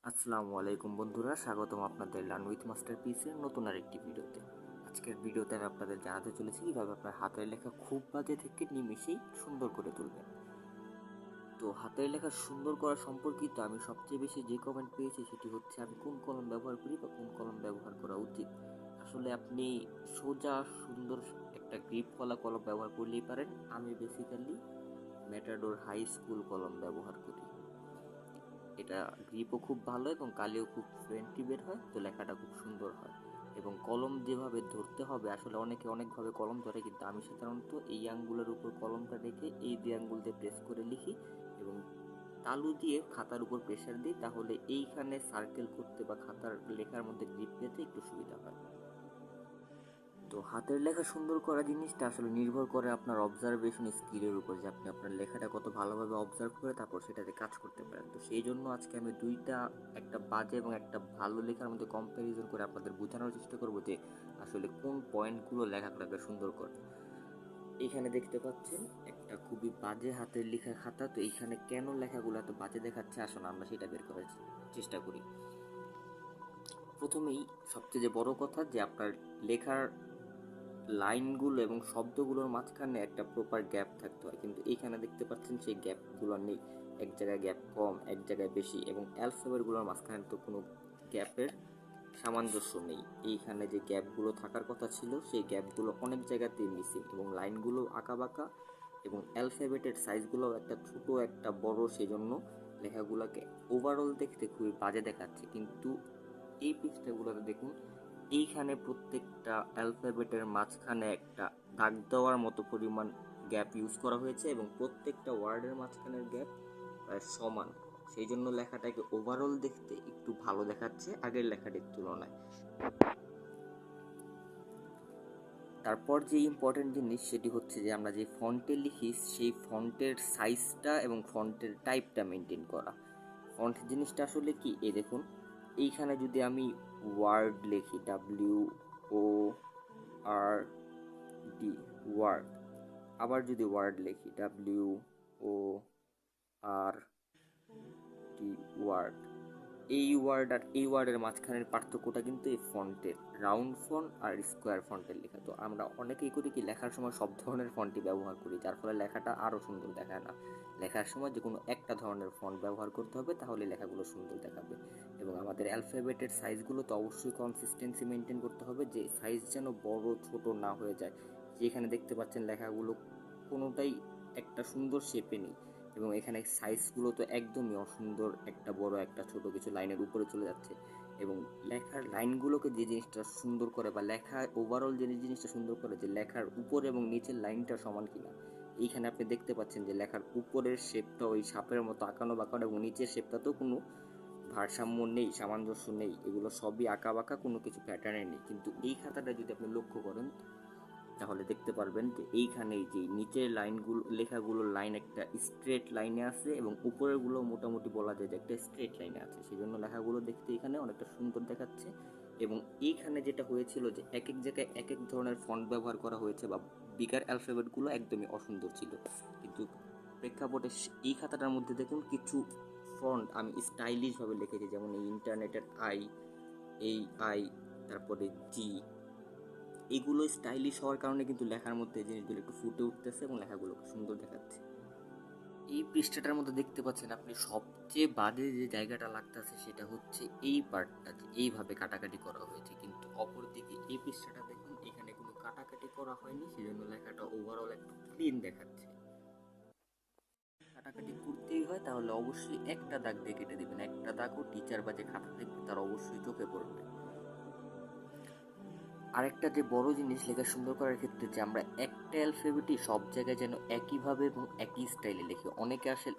আসসালামু আলাইকুম বন্ধুরা, স্বাগতম আপনাদের লার্ন উইথ মাস্টারপিসের নতুন আরেকটি ভিডিওতে। আজকের ভিডিওতে আমি আপনাদের জানাতে চলেছি কীভাবে আপনার হাতের লেখা খুব বাজে থেকে নিমেষেই সুন্দর করে তুলবেন। তো হাতের লেখা সুন্দর করা সম্পর্কিত আমি সবচেয়ে বেশি যে কমেন্ট পেয়েছি সেটি হচ্ছে আমি কোন কলম ব্যবহার করি বা কোন কলম ব্যবহার করা উচিত। আসলে আপনি সোজা সুন্দর একটা গ্রিপওয়ালা কলম ব্যবহার করলেই পারেন। আমি বেসিক্যালি ম্যাটাডোর হাই স্কুল কলম ব্যবহার করি। এটা গ্রিপও খুব ভালো এবং কালিও খুব ফ্রেন্ডলি বের হয়, তো লেখাটা খুব সুন্দর হয়। এবং কলম যেভাবে ধরতে হবে, আসলে অনেকে অনেকভাবে কলম ধরে, কিন্তু আমি সাধারণত এই আঙ্গুলের উপর কলমটা রেখে এই দুই আঙ্গুল দিয়ে প্রেস করে লিখি এবং তালু দিয়ে খাতার উপর প্রেসার দিই, তাহলে এইখানে সার্কেল করতে বা খাতার লেখার মধ্যে গ্রিপ পেতে একটু সুবিধা হয়। তো হাতের লেখা সুন্দর করা জিনিসটা আসলে নির্ভর করে আপনার অবজারভেশন স্কিলের উপর, যে আপনি আপনার লেখাটা কত ভালোভাবে অবজার্ভ করে তারপর সেটাতে কাজ করতে পারেন। তো সেই জন্য আজকে আমি দুইটা, একটা বাজে এবং একটা ভালো লেখার মধ্যে কম্প্যারিজন করে আপনাদের বোঝানোর চেষ্টা করব যে আসলে কোন পয়েন্টগুলো লেখাটাকে সুন্দর করে। এখানে দেখতে পাচ্ছেন একটা খুবই বাজে হাতের লেখা খাতা। তো এইখানে কেন লেখাগুলো এত বাজে দেখাচ্ছে, আসলে আমরা সেটা বের করার চেষ্টা করি। প্রথমেই সবচেয়ে যে বড় কথা, যে আপনার লেখার লাইনগুলো এবং শব্দগুলোর মাঝখানে একটা প্রপার গ্যাপ থাকতে হয়, কিন্তু এইখানে দেখতে পাচ্ছেন সেই গ্যাপগুলো নেই। এক জায়গায় গ্যাপ কম, এক জায়গায় বেশি, এবং অ্যালফাবেটগুলোর মাঝখানে তো কোনো গ্যাপের সামঞ্জস্য নেই। এইখানে যে গ্যাপগুলো থাকার কথা ছিল সেই গ্যাপগুলো অনেক জায়গাতেই মিসিং, এবং লাইনগুলো আঁকাবাঁকা, এবং অ্যালফাবেটের সাইজগুলো একটা ছোট একটা বড়, সেজন্য লেখাগুলোকে ওভারঅল দেখতে খুবই বাজে দেখাচ্ছে। কিন্তু এই পৃষ্ঠাগুলোতে দেখুন, এইখানে প্রত্যেকটা অ্যালফাবেটের মাঝখানে একটা দাগ দেওয়ার মতো পরিমাণ গ্যাপ ইউজ করা হয়েছে, এবং প্রত্যেকটা ওয়ার্ডের মাঝখানের গ্যাপ প্রায় সমান। সেই জন্য লেখাটাকে ওভারঅল দেখতে একটু ভালো দেখাচ্ছে আগের লেখাটির তুলনায়। তারপর যে ইম্পর্টেন্ট জিনিস সেটি হচ্ছে যে আমরা যে ফন্টে লিখি সেই ফন্টের সাইজটা এবং ফন্টের টাইপটা মেনটেন করা। ফন্ট জিনিসটা আসলে কি, এই দেখুন, এইখানে যদি আমি ওয়ার্ড লিখি, WORD, ওয়ার্ড, আবার যদি ওয়ার্ড লিখি WORD, ওয়ার্ড, এই ওয়ার্ড আর এই ওয়ার্ডের মাঝখানের পার্থক্যটা কিন্তু এই ফন্টের, রাউন্ড ফন্ট আর স্কোয়ার ফন্টের লেখা। তো আমরা অনেকেই করি কি, লেখার সময় সব ধরনের ফন্টই ব্যবহার করি, যার ফলে লেখাটা আরও সুন্দর দেখায় না। লেখার সময় যে কোনো একটা ধরনের ফন্ট ব্যবহার করতে হবে, তাহলে লেখাগুলো সুন্দর দেখাবে। এবং আমাদের অ্যালফাবেটের সাইজগুলো তো অবশ্যই কনসিস্টেন্সি মেনটেন করতে হবে, যে সাইজ যেন বড় ছোট না হয়ে যায়। যেখানে দেখতে পাচ্ছেন লেখাগুলো কোনোটাই একটা সুন্দর শেপে নেই, এবং এখানে সাইজগুলো তো একদমই অসুন্দর, একটা বড় একটা ছোট কিছু লাইনের উপরে চলে যাচ্ছে। এবং লেখার লাইনগুলোকে যে জিনিসটা সুন্দর করে, বা লেখা ওভারঅল যে জিনিসটা সুন্দর করে, যে লেখার উপর এবং নিচের লাইনটা সমান কিনা। এইখানে আপনি দেখতে পাচ্ছেন যে লেখার উপরের শেপটা ওই সাপের মতো আঁকানো বাঁকানো, এবং নিচের শেপটাতেও কোনো ভারসাম্য নেই, সামঞ্জস্য নেই, এগুলো সবই আঁকা বাঁকা, কোনো কিছু প্যাটার্নে নেই। কিন্তু এই খাতাটা যদি আপনি লক্ষ্য করেন তাহলে দেখতে পারবেন যে এইখানে যে নিচের লাইনগুলো, লেখাগুলোর লাইন একটা স্ট্রেট লাইনে আছে, এবং উপরের গুলো মোটামুটি বলা যায় যে একটা স্ট্রেট লাইনে আছে। সেই জন্য লেখাগুলো দেখতে এখানে অনেকটা সুন্দর দেখাচ্ছে। এবং এইখানে যেটা হয়েছিল যে এক এক জায়গায় এক এক ধরনের ফন্ট ব্যবহার করা হয়েছে, বা বিগার অ্যালফাবেটগুলো একদমই অসুন্দর ছিল। কিন্তু প্রেক্ষাপটে এই খাতাটার মধ্যে দেখুন কিছু ফন্ট আমি স্টাইলিশভাবে লিখেছি, যেমন এই ইন্টারনেটের আই, এই আই, তারপরে জি, এগুলো স্টাইলিশ হওয়ার কারণে কিন্তু লেখার মধ্যে জিনিসগুলো একটু ফুটে উঠতেছে এবং লেখাগুলোকে সুন্দর দেখাচ্ছে। এই পৃষ্ঠাটার মধ্যে দেখতে পাচ্ছেন আপনি সবচেয়ে বাজে যে জায়গাটা লাগতেছে সেটা হচ্ছে এই পার্টটা, যে এইভাবে কাটাকাটি করা হয়েছে, কিন্তু অপরদিকে এই পৃষ্ঠাটা দেখুন, এখানে কোনো কাটাকাটি করা হয়নি, সেজন্য লেখাটা ওভারঅল একটু ক্লিন দেখাচ্ছে। কাটাকাটি করতেই হয় তাহলে অবশ্যই একটা দাগ দিয়ে কেটে দিবেন, একটা দাগও টিচার বা যে খাতা দেখবে তার অবশ্যই চোখে পড়বে। আরেকটা যে বড় জিনিস লেখা সুন্দর করার ক্ষেত্রে, যে আমরা একটা অ্যালফাবেটই সব জায়গায় যেন একইভাবে এবং একই স্টাইলে লিখি। অনেকে আছে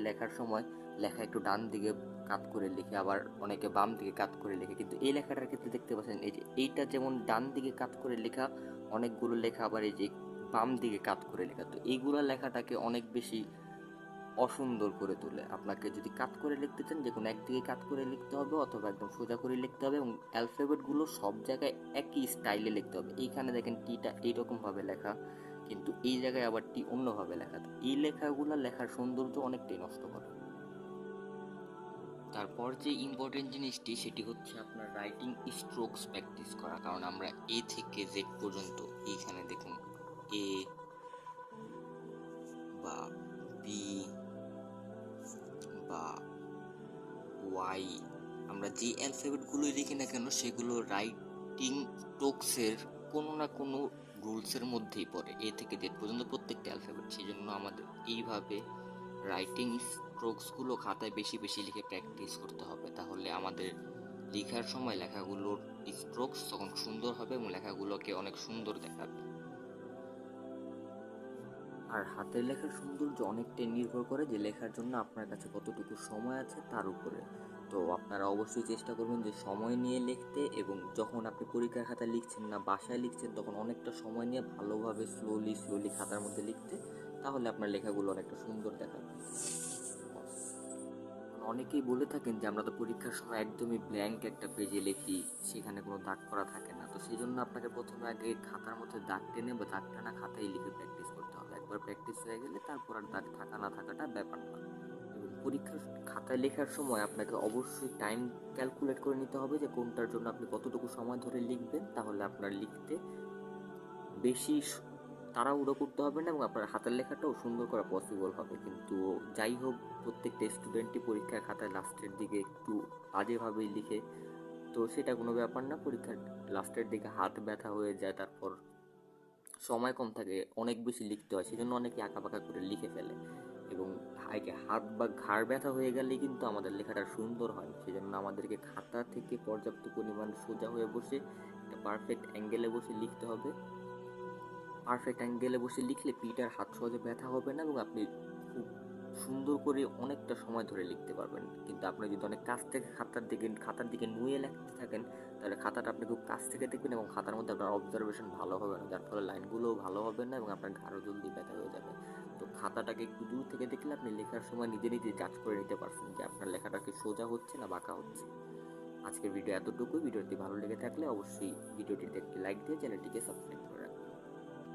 লেখার সময় লেখা একটু ডান দিকে কাত করে লিখে, আবার অনেকে বাম দিকে কাত করে লিখে, কিন্তু এই লেখাটার ক্ষেত্রে দেখতে পাচ্ছেন এই যে এইটা যেমন ডান দিকে কাত করে লেখা, অনেকগুলো লেখা আবার এই যে বাম দিকে কাত করে লেখা। তো এইগুলো লেখাটাকে অনেক বেশি অসুন্দর করে তোলে। আপনাকে যদি কাট করে লিখতে চান, যে কোনো একদিকে কাট করে লিখতে হবে, অথবা একদম সোজা করে লিখতে হবে, এবং অ্যালফাবেটগুলো সব জায়গায় একই স্টাইলে লিখতে হবে। এইখানে দেখেন টিটা এইরকমভাবে লেখা, কিন্তু এই জায়গায় আবার টি অন্যভাবে লেখা। তো এই লেখাগুলো লেখার সৌন্দর্য অনেকটাই নষ্ট করে। তারপর যে ইম্পর্টেন্ট জিনিসটি সেটি হচ্ছে আপনার রাইটিং স্ট্রোকস প্র্যাকটিস করা, কারণ আমরা এ থেকে জেড পর্যন্ত এইখানে দেখুন এ বা বি বা ওয়াই, আমরা যে অ্যালফাবেটগুলোই লিখি না কেন সেগুলো রাইটিং স্ট্রোকসের কোনো না কোনো রুলসের মধ্যেই পড়ে, এ থেকে জেড পর্যন্ত প্রত্যেকটা অ্যালফাবেট। সেই জন্য আমাদের এইভাবে রাইটিং স্ট্রোকসগুলো খাতায় বেশি বেশি লিখে প্র্যাকটিস করতে হবে, তাহলে আমাদের লেখার সময় লেখাগুলোর স্ট্রোকস তখন সুন্দর হবে এবং লেখাগুলোকে অনেক সুন্দর দেখাবে। আর হাতের লেখার সৌন্দর্য অনেকটাই নির্ভর করে যে লেখার জন্য আপনার কাছে কতটুকু সময় আছে তার উপরে। তো আপনারা অবশ্যই চেষ্টা করবেন যে সময় নিয়ে লিখতে, এবং যখন আপনি পরীক্ষার খাতায় লিখছেন না বাসায় লিখছেন তখন অনেকটা সময় নিয়ে ভালোভাবে স্লোলি স্লোলি খাতার মধ্যে লিখতে, তাহলে আপনার লেখাগুলো অনেকটা সুন্দর দেখাবে। অনেকেই বলে থাকেন যে আমরা তো পরীক্ষার সময় একদমই ব্ল্যাঙ্ক একটা পেজে লিখি, সেখানে কোনো দাগ করা থাকে না। তো সেই জন্য আপনাকে প্রথমে আগে খাতার মধ্যে দাগ টেনে বা দাগ টানা খাতায় লিখে প্র্যাকটিস করতে হবে। একবার প্র্যাকটিস হয়ে গেলে তারপর আর দাগ থাকা না থাকাটা ব্যাপার না। এবং পরীক্ষার খাতায় লেখার সময় আপনাকে অবশ্যই টাইম ক্যালকুলেট করে নিতে হবে যে কোনটার জন্য আপনি কতটুকু সময় ধরে লিখবেন, তাহলে আপনার লিখতে বেশি তাড়াহুড়ো করতে হবে না এবং আপনার হাতের লেখাটাও সুন্দর করা পসিবল হবে। কিন্তু যাই হোক, প্রত্যেকটা স্টুডেন্টই পরীক্ষার খাতায় লাস্টের দিকে একটু বাজেভাবেই লিখে, তো সেটা কোনো ব্যাপার না। পরীক্ষার লাস্টের দিকে হাত ব্যথা হয়ে যায়, তারপর সময় কম থাকে, অনেক বেশি লিখতে হয়, সেজন্য অনেকে আঁকাবাঁকা করে লিখে ফেলে। এবং হাত বা ঘাড় ব্যথা হয়ে গেলে কিন্তু আমাদের লেখাটা সুন্দর হয় না। সেজন্য আমাদেরকে খাতা থেকে পর্যাপ্ত পরিমাণ সোজা হয়ে বসে একটা পারফেক্ট অ্যাঙ্গেলে বসে লিখতে হবে। পারফেক্ট অ্যাঙ্গেলে বসে লিখলে পিঠ আর হাত সহজে ব্যথা হবে না এবং আপনি খুব সুন্দর করে অনেকটা সময় ধরে লিখতে পারবেন। কিন্তু আপনি যদি অনেক কাছ থেকে খাতার দিকে নুয়ে লিখতে থাকেন, তাহলে খাতাটা আপনি খুব কাছ থেকে দেখবেন এবং খাতার মধ্যে আপনার অবজারভেশন ভালো হবে না, যার ফলে লাইনগুলোও ভালো হবে না এবং আপনার ঘাড়ও জলদি ব্যথা হয়ে যাবে। তো খাতাটাকে একটু দূর থেকে দেখলে আপনি লেখার সময় নিজে নিজে জাজ করে নিতে পারছেন যে আপনার লেখাটা কি সোজা হচ্ছে না বাঁকা হচ্ছে। আজকের ভিডিও এতটুকুই। ভিডিওটি ভালো লেগে থাকলে অবশ্যই ভিডিওটিতে একটি লাইক দিয়ে চ্যানেলটিকে সাবস্ক্রাইব করে